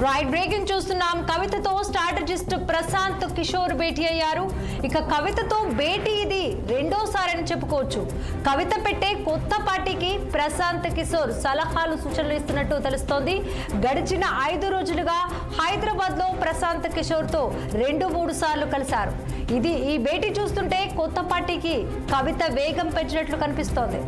Right, breaking చూస్తున్నాం. కవితతో strategist Prashanth Kishore భేటీ అయ్యారు. ఇక కవితతో భేటీ ఇది రెండోసారి అని చెప్పుకోవచ్చు. కవిత పెట్టే కొత్త పార్టీకి ప్రశాంత్ కిషోర్ సలహాలు సూచనలు ఇస్తున్నట్టు తెలుస్తోంది. గడిచిన 5 రోజులుగా హైదరాబాద్ లో ప్రశాంత్ కిషోర్ తో 2-3 సార్లు కలిశారు. ఈ భేటీ చూస్తుంటే కొత్త పార్టీకి కవిత వేగం పెంచినట్లు కనిపిస్తోంది.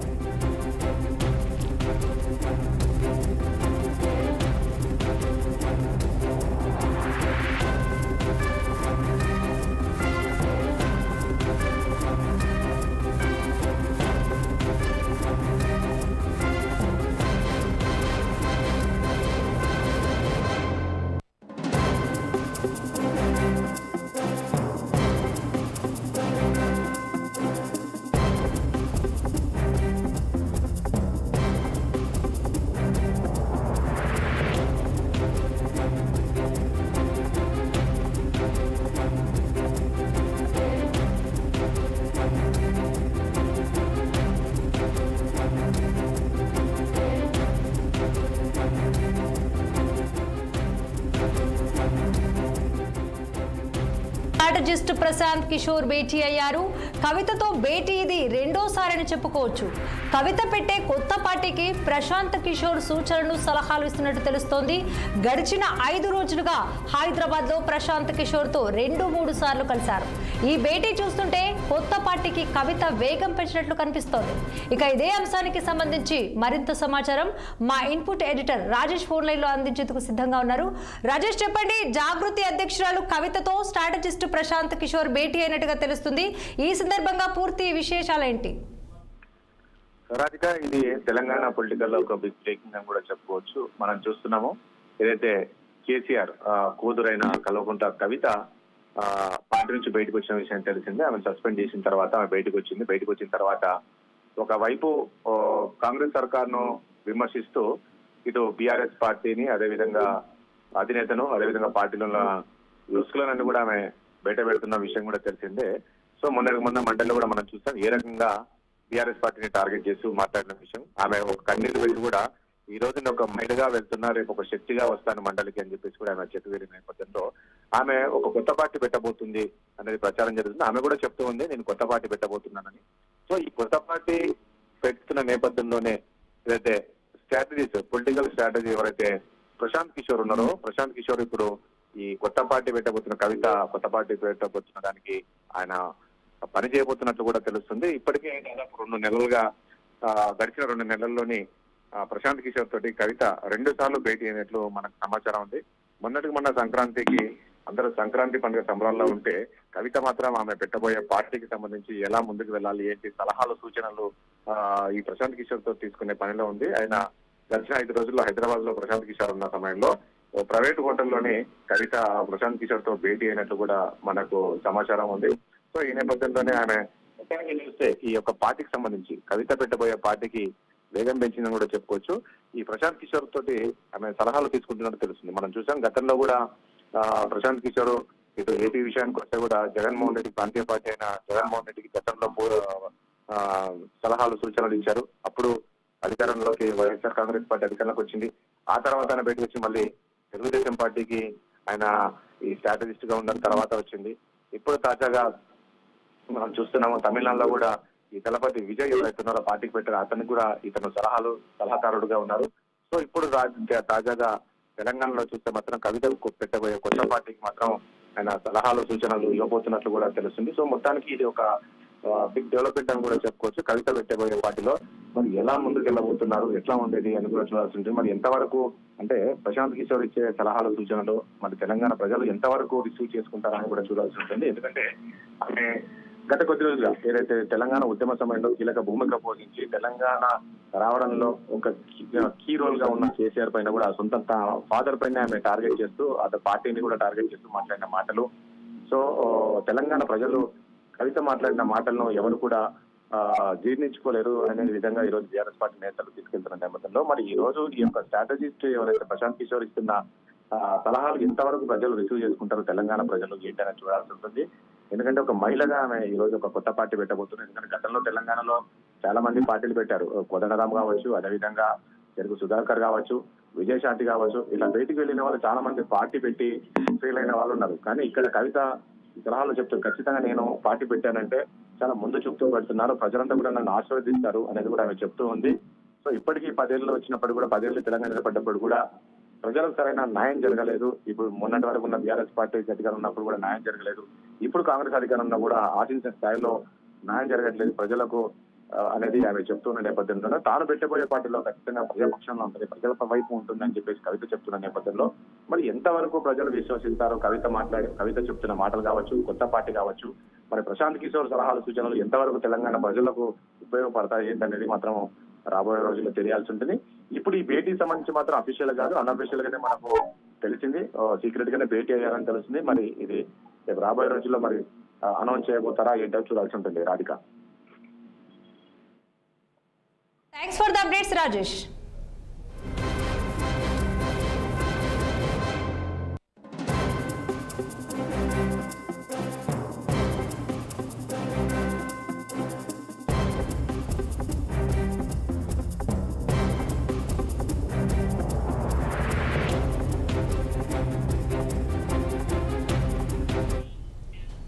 స్ట్రాటజిస్ట్ ప్రశాంత్ కిషోర్ భేటీ అయ్యారు. కవితతో భేటీ ఇది రెండోసారి అని చెప్పుకోవచ్చు. కవిత పెట్టే కొత్త పార్టీకి ప్రశాంత్ కిషోర్ సూచనలు సలహాలు ఇస్తున్నట్టు తెలుస్తోంది. గడిచిన 5 రోజులుగా హైదరాబాద్ లో ప్రశాంత్ కిషోర్ తో 2-3 సార్లు కలిశారు. ఈ భేటీ చూస్తుంటే కొత్త పార్టీకి కవిత వేగం పెంచినట్లు కనిపిస్తోంది. ఇక ఇదే అంశానికి సంబంధించి మరింత సమాచారం మా input editor Rajesh phone line లో అందించేందుకు సిద్ధంగా ఉన్నారు. రాజేష్, చెప్పండి. జాగృతి అధ్యక్షురాలు కవితతో స్ట్రాటజిస్ట్ ప్రశాంత్ కిషోర్ భేటీ అయినట్టుగా తెలుస్తుంది. ఈ సందర్భంగా పూర్తి విశేషాలేంటి? రాధిక, ఇది తెలంగాణ పొలిటికల్ లో ఒక బిగ్ బ్రేకింగ్ అని కూడా చెప్పుకోవచ్చు. మనం చూస్తున్నాము, ఏదైతే కేసీఆర్ కూతురైన కల్వకుంట్ల కవిత పార్టీ నుంచి బయటకు వచ్చిన విషయం తెలిసిందే. ఆమె సస్పెండ్ చేసిన తర్వాత ఆమె బయటకు వచ్చిన తర్వాత ఒకవైపు కాంగ్రెస్ సర్కార్ను విమర్శిస్తూ ఇటు బీఆర్ఎస్ పార్టీని, అదేవిధంగా అధినేతను, అదేవిధంగా పార్టీలో లుస్కులనన్ను కూడా ఆమె బయట పెడుతున్న విషయం కూడా తెలిసిందే. సో మొన్న మండలిలో కూడా మనం చూస్తాం ఏ రకంగా బీఆర్ఎస్ పార్టీని టార్గెట్ చేస్తూ మాట్లాడిన విషయం. ఆమె ఒక కన్నీరు వెళ్ళి కూడా ఈ రోజు ఒక మహిళగా వెళ్తున్నా, రేపు ఒక శక్తిగా వస్తాను మండలికి అని చెప్పేసి కూడా ఆమె చెప్పి వెళ్ళిన నేపథ్యంలో ఆమె ఒక కొత్త పార్టీ పెట్టబోతుంది అనేది ప్రచారం జరుగుతుంది. ఆమె కూడా చెప్తూ ఉంది, నేను కొత్త పార్టీ పెట్టబోతున్నానని. సో ఈ కొత్త పార్టీ పెడుతున్న నేపథ్యంలోనే ఏదైతే స్ట్రాటజీస్, పొలిటికల్ స్ట్రాటజీ ఎవరైతే ప్రశాంత్ కిషోర్ ఉన్నారో, ప్రశాంత్ కిషోర్ ఇప్పుడు ఈ కొత్త పార్టీ పెట్టబోతున్న కవిత కొత్త పార్టీ పెట్టబోతున్న దానికి ఆయన పని చేయబోతున్నట్లు కూడా తెలుస్తుంది. ఇప్పటికే దాదాపు 2 నెలలుగా గడిచిన 2 నెలల్లోని ప్రశాంత్ కిషోర్ తోటి కవిత 2 సార్లు భేటీ అయినట్లు మనకు సమాచారం ఉంది. మొన్న సంక్రాంతికి అందరూ సంక్రాంతి పండుగ సంబరాల్లో ఉంటే కవిత మాత్రం ఆమె పెట్టబోయే పార్టీకి సంబంధించి ఎలా ముందుకు వెళ్ళాలి, ఏంటి సలహాలు సూచనలు ఈ ప్రశాంత్ కిషోర్ తో తీసుకునే పనిలో ఉంది. ఆయన గడిచిన 5 రోజుల్లో హైదరాబాద్ లో ప్రశాంత్ కిషోర్ ఉన్న సమయంలో ప్రైవేట్ హోటల్లోని కవిత ప్రశాంత్ కిషోర్ తో భేటీ అయినట్లు కూడా మనకు సమాచారం ఉంది. సో ఈ నేపథ్యంలోనే ఆమె చూస్తే ఈ యొక్క పార్టీకి సంబంధించి కవిత పెట్టబోయే పార్టీకి వేగం పెంచిందని కూడా చెప్పుకోవచ్చు. ఈ ప్రశాంత్ కిషోర్ తోటి ఆమె సలహాలు తీసుకుంటున్నట్టు తెలుస్తుంది. మనం చూసాం గతంలో కూడా ప్రశాంత్ కిషోర్ ఇటు ఏపీ విషయానికి వస్తే కూడా జగన్మోహన్ రెడ్డి, ప్రాంతీయ పార్టీ అయిన జగన్మోహన్ రెడ్డికి గతంలో సలహాలు సూచనలు ఇచ్చారు. అప్పుడు అధికారంలోకి వైఎస్ఆర్ కాంగ్రెస్ పార్టీ అధికారంలోకి వచ్చింది. ఆ తర్వాత ఆయన బయటకు వచ్చి మళ్ళీ తెలుగుదేశం పార్టీకి ఆయన ఈ స్ట్రాటజిస్ట్ గా ఉన్న తర్వాత వచ్చింది. ఇప్పుడు తాజాగా మనం చూస్తున్నాము తమిళనాడులో కూడా ఈ దళపతి విజయ్ ఎవరైతున్నారో పార్టీకి పెట్టారో అతనికి కూడా ఇతను సలహాదారుడుగా ఉన్నారు. సో ఇప్పుడు తాజాగా తెలంగాణలో చూస్తే మాత్రం కవితకు పెట్టబోయే కొత్త పార్టీకి మాత్రం ఆయన సలహాలు సూచనలు ఇవ్వబోతున్నట్లు కూడా తెలుస్తుంది. సో మొత్తానికి ఇది ఒక బిగ్ డెవలప్మెంట్ అని కూడా చెప్పుకోవచ్చు. కవిత పెట్టబోయే పార్టీలో మరి ఎలా ముందుకు వెళ్ళబోతున్నారు, ఎట్లా ఉండేది అని కూడా చూడాల్సి ఉంటుంది. మరి ఎంతవరకు అంటే ప్రశాంత్ కిషోర్ ఇచ్చే సలహాలు సూచనలు మరి తెలంగాణ ప్రజలు ఎంతవరకు రిసీవ్ చేసుకుంటారని కూడా చూడాల్సి ఉంటుంది. ఎందుకంటే ఆమె గత కొద్ది రోజులుగా ఏదైతే తెలంగాణ ఉద్యమ సమయంలో కీలక భూమిక పోషించి తెలంగాణ రావడంలో ఒక కీ రోల్ గా ఉన్న కేసీఆర్ పైన కూడా సొంత ఫాదర్ పైన ఆమె టార్గెట్ చేస్తూ అతని పార్టీని కూడా టార్గెట్ చేస్తూ మాట్లాడిన మాటలు. సో తెలంగాణ ప్రజలు కవిత మాట్లాడిన మాటలను ఎవరు కూడా జీర్ణించుకోలేరు అనే విధంగా ఈ రోజు బీఆర్ఎస్ పార్టీ నేతలు తీసుకెళ్తున్న నేపథ్యంలో మరి ఈ రోజు ఈ యొక్క స్ట్రాటజిస్ట్ ఎవరైతే ప్రశాంత్ కిషోర్ ఇస్తున్న సలహాలు ఎంతవరకు ప్రజలు రిసీవ్ చేసుకుంటారు, తెలంగాణ ప్రజలు ఏంటని చూడాల్సి ఉంటుంది. ఎందుకంటే ఒక మహిళగా ఆమె ఈ రోజు ఒక కొత్త పార్టీ పెట్టబోతున్నారు. ఎందుకంటే గతంలో తెలంగాణలో చాలా మంది పార్టీలు పెట్టారు. కోదండరాం కావచ్చు, అదేవిధంగా తెలుగు సుధాకర్ కావచ్చు, విజయశాంతి కావచ్చు, ఇలా బయటికి వెళ్ళిన వాళ్ళు చాలా మంది పార్టీ పెట్టి ఫెయిల్ అయిన వాళ్ళు ఉన్నారు. కానీ ఇక్కడ కవిత సలహాలు చెప్తూ ఖచ్చితంగా నేను పార్టీ పెట్టానంటే చాలా ముందు చూపుతూ పెడుతున్నారు, ప్రజలంతా కూడా నన్ను ఆశీర్వదిస్తారు అనేది కూడా ఆమె చెప్తూ ఉంది. సో ఇప్పటికీ 10 ఏళ్ళు వచ్చినప్పుడు కూడా 10 ఏళ్ళు తెలంగాణ ఏర్పడ్డప్పుడు కూడా ప్రజలకు సరైన న్యాయం జరగలేదు. ఇప్పుడు మొన్నటి వరకు ఉన్న బీఆర్ఎస్ పార్టీ అధికారం ఉన్నప్పుడు కూడా న్యాయం జరగలేదు. ఇప్పుడు కాంగ్రెస్ అధికారంలో కూడా ఆశించిన స్థాయిలో న్యాయం జరగట్లేదు ప్రజలకు అనేది ఆమె చెప్తున్న నేపథ్యంలో తాను పెట్టబోయే పార్టీలో ఖచ్చితంగా ప్రజాపక్షంలో ఉంటుంది, ప్రజల వైపు ఉంటుందని చెప్పేసి కవిత చెప్తున్న నేపథ్యంలో మరి ఎంతవరకు ప్రజలు విశ్వసిస్తారో కవిత చెప్తున్న మాటలు కావచ్చు, కొత్త పార్టీ కావచ్చు, మరి ప్రశాంత్ కిషోర్ సలహాలు సూచనలు ఎంతవరకు తెలంగాణ ప్రజలకు ఉపయోగపడతాయి ఏంటనేది మాత్రం రాబోయే రోజుల్లో తెలియాల్సి ఉంటుంది. ఇప్పుడు ఈ భేటీకి సంబంధించి మాత్రం అఫీషియల్ కాదు, అన్అఫీషియల్ గానే మనకు తెలిసింది, సీక్రెట్ గానే భేటీ అయ్యారని తెలిసింది. మరి ఇది రేపు రాబోయే రోజుల్లో మరి అనౌన్స్ చేయబోతారా ఏంటో చూడాల్సి ఉంటుంది. Radhika, thanks for the updates Rajesh.